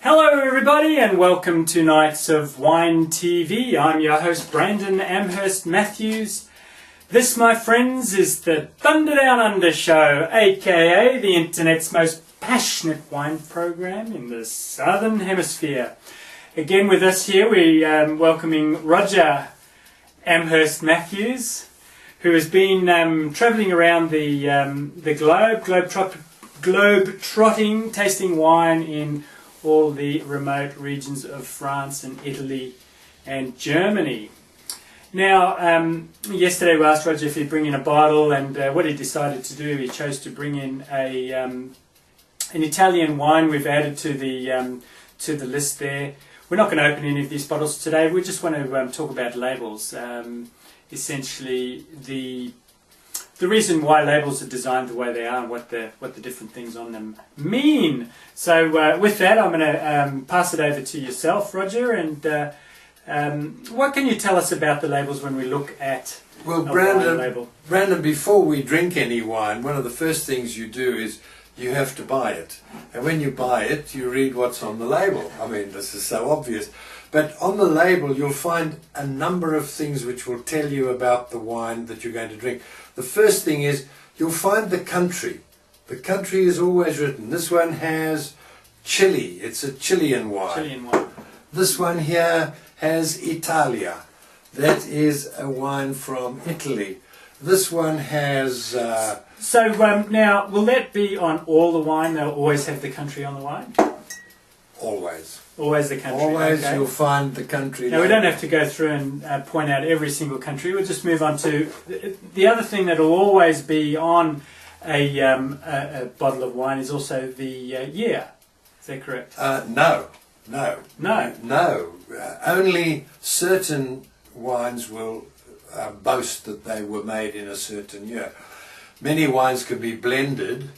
Hello everybody and welcome to Nights of Wine TV. I'm your host Brandon Amherst Matthews. This, my friends, is the Thunder Down Under Show, aka the internet's most passionate wine program in the Southern Hemisphere. Again with us here we're welcoming Roger Amherst Matthews, who has been travelling around the globe trotting, tasting wine in all the remote regions of France and Italy and Germany. Now, yesterday we asked Roger if he'd bring in a bottle, and what he decided to do, he chose to bring in an Italian wine we've added to the list there. We're not going to open any of these bottles today. We just want to talk about labels. Essentially, the reason why labels are designed the way they are and what the different things on them mean. So with that, I'm going to pass it over to yourself, Roger, and what can you tell us about the labels when we look at a wine label? Brandon, before we drink any wine, one of the first things you do is you have to buy it. And when you buy it, you read what's on the label. I mean, this is so obvious. But on the label, you'll find a number of things which will tell you about the wine that you're going to drink. The first thing is you'll find the country. The country is always written. This one has Chile. It's a Chilean wine. Chilean wine. This one here has Italia. That is a wine from Italy. This one has... now, will that be on all the wine? They'll always have the country on the wine? Always. Always the country. Always, okay. You'll find the country. Now, we don't have to go through and point out every single country. We'll just move on to the other thing that will always be on a bottle of wine is also the year. Is that correct? No. Only certain wines will boast that they were made in a certain year. Many wines can be blended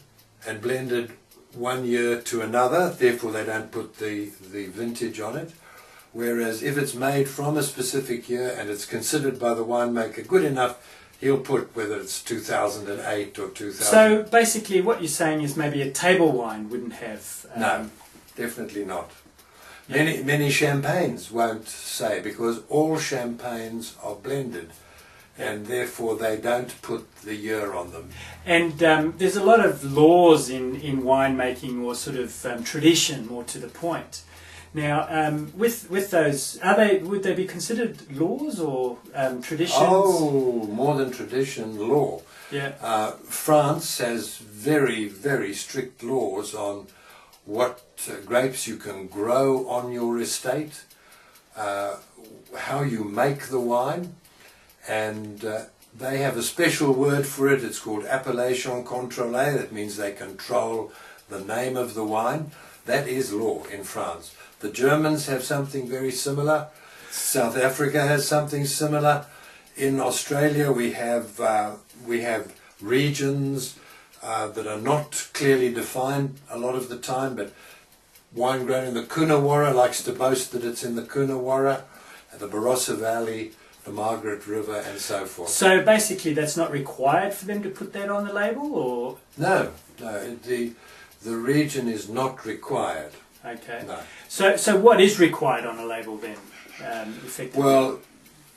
and blended one year to another, therefore they don't put the vintage on it. Whereas if it's made from a specific year and it's considered by the winemaker good enough, he'll put whether it's 2008 or 2000. So basically what you're saying is maybe a table wine wouldn't have... No, definitely not. Many champagnes won't say, because all champagnes are blended. And therefore they don't put the year on them. And there's a lot of laws in winemaking, or sort of tradition, more to the point. Now, with those, would they be considered laws or traditions? Oh, more than tradition, law. Yeah. France has very, very strict laws on what grapes you can grow on your estate, how you make the wine. And they have a special word for it. It's called appellation contrôlée. That means they control the name of the wine. That is law in France. The Germans have something very similar. South Africa has something similar. In Australia we have regions that are not clearly defined a lot of the time, but wine grown in the Coonawarra likes to boast that it's in the Coonawarra, the Barossa Valley, the Margaret River, and so forth. So basically that's not required for them to put that on the label, or? No, the region is not required. Okay. No. So what is required on a label then, effectively? Well,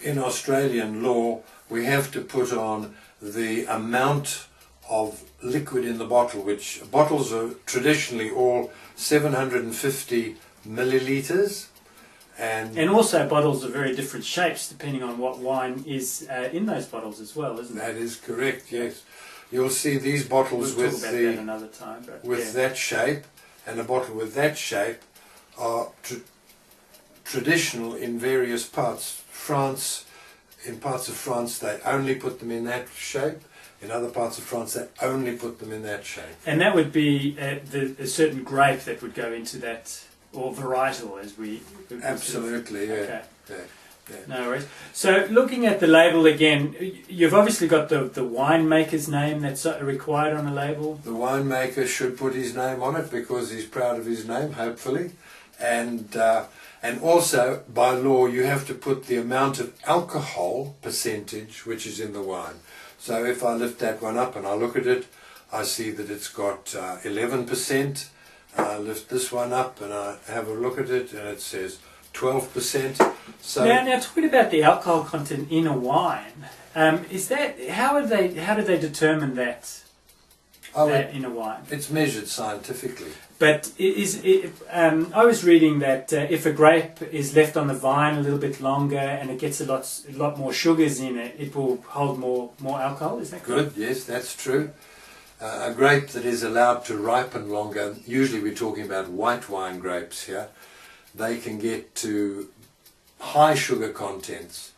in Australian law, we have to put on the amount of liquid in the bottle, which bottles are traditionally all 750 millilitres. And also bottles are very different shapes depending on what wine is in those bottles as well, isn't it? That is correct, yes. You'll see these bottles we'll with talk about that another time, but that shape, and a bottle with that shape are traditional in various parts. In parts of France they only put them in that shape. In other parts of France they only put them in that shape. And that would be a certain grape that would go into that, or varietal, as we... Absolutely, yeah. Okay. Yeah. No worries. So looking at the label again, you've obviously got the winemaker's name that's required on the label. The winemaker should put his name on it because he's proud of his name, hopefully. And also, by law, you have to put the amount of alcohol percentage which is in the wine. So if I lift that one up and I look at it, I see that it's got 11%. I lift this one up and I have a look at it, and it says 12%. So now talking about the alcohol content in a wine, is that how do they determine that in a wine? It's measured scientifically. But I was reading that if a grape is left on the vine a little bit longer and it gets a lot more sugars in it, it will hold more alcohol. Is that correct? Good, yes, that's true. A grape that is allowed to ripen longer, usually we're talking about white wine grapes here, they can get to high sugar contents.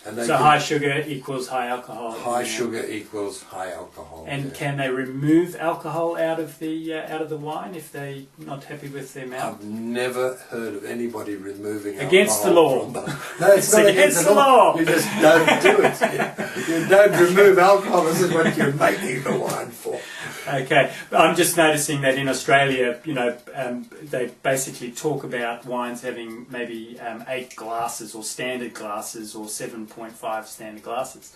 And so high sugar equals high alcohol. High sugar equals high alcohol. And can they remove alcohol out of the wine if they're not happy with their mouth? I've never heard of anybody removing against alcohol. The law. No, it's not against the law. You just don't do it. You don't remove alcohol. This is what you're making the wine for. Okay, I'm just noticing that in Australia, they basically talk about wines having maybe 8 glasses or standard glasses or 7.5 standard glasses.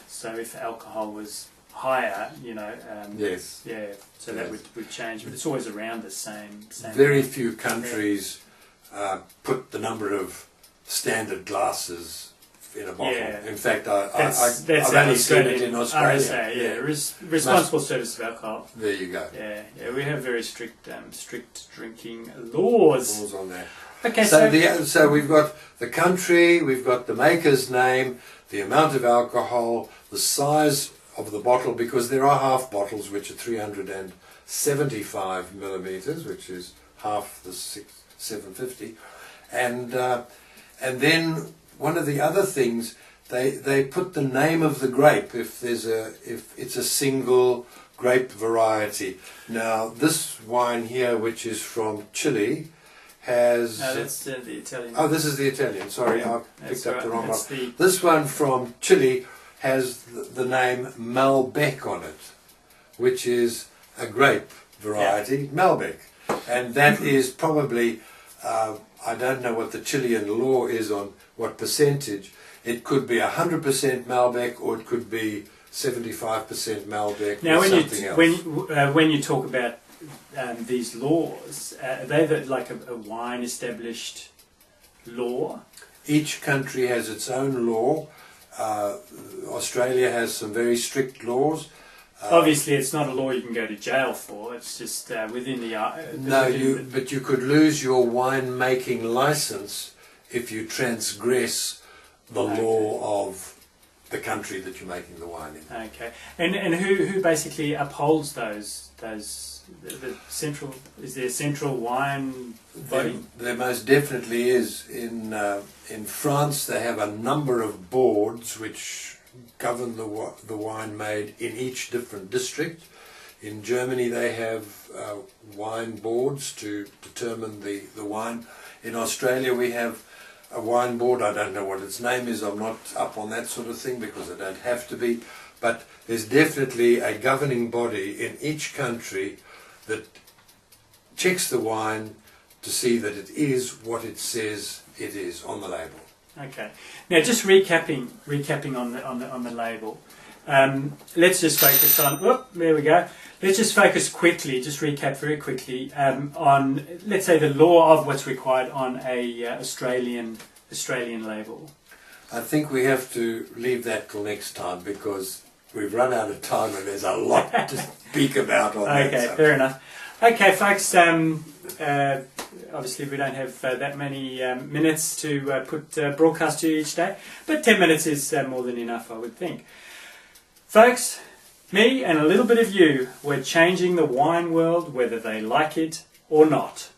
So if alcohol was higher, yes, yeah, so that would change. But it's always around the same. Very few countries put the number of standard glasses in a bottle. Yeah. In fact, I've only seen it in Australia. RSA, Responsible Service of Alcohol. There you go. Yeah, we have very strict drinking laws. Laws on that. Okay, so we've got the country, we've got the maker's name, the amount of alcohol, the size of the bottle, because there are half bottles which are 375 millimeters, which is half the 750, and then one of the other things, they put the name of the grape if it's a single grape variety. Now this wine here, which is from Chile, has... No, that's the Italian. Oh, this is the Italian. Sorry, I picked up the wrong one. The... This one from Chile has the name Malbec on it, which is a grape variety, Malbec. And that is probably, I don't know what the Chilean law is on what percentage. It could be 100% Malbec, or it could be 75% Malbec, now, or something else. When you talk about these laws, are they like a wine established law? Each country has its own law. Australia has some very strict laws. Obviously, it's not a law you can go to jail for. It's just within the... but you could lose your wine-making license if you transgress the law of the country that you're making the wine in. Okay, and who basically upholds those? The central, is there a central wine body? There most definitely is. In France, they have a number of boards which govern the wine made in each different district. In Germany, they have wine boards to determine the wine. In Australia, we have a wine board. I don't know what its name is. I'm not up on that sort of thing because I don't have to be. But there's definitely a governing body in each country that checks the wine to see that it is what it says it is on the label. Okay. Now, just recapping on the label. Let's just focus on. Whoop, there we go. Let's just focus quickly. Just recap very quickly on, let's say, the law of what's required on a Australian label. I think we have to leave that till next time because we've run out of time and there's a lot to speak about on that. Okay, fair enough. Okay, folks. Obviously, we don't have that many minutes to broadcast to you each day, but 10 minutes is more than enough, I would think. Folks, me and a little bit of you, we're changing the wine world, whether they like it or not.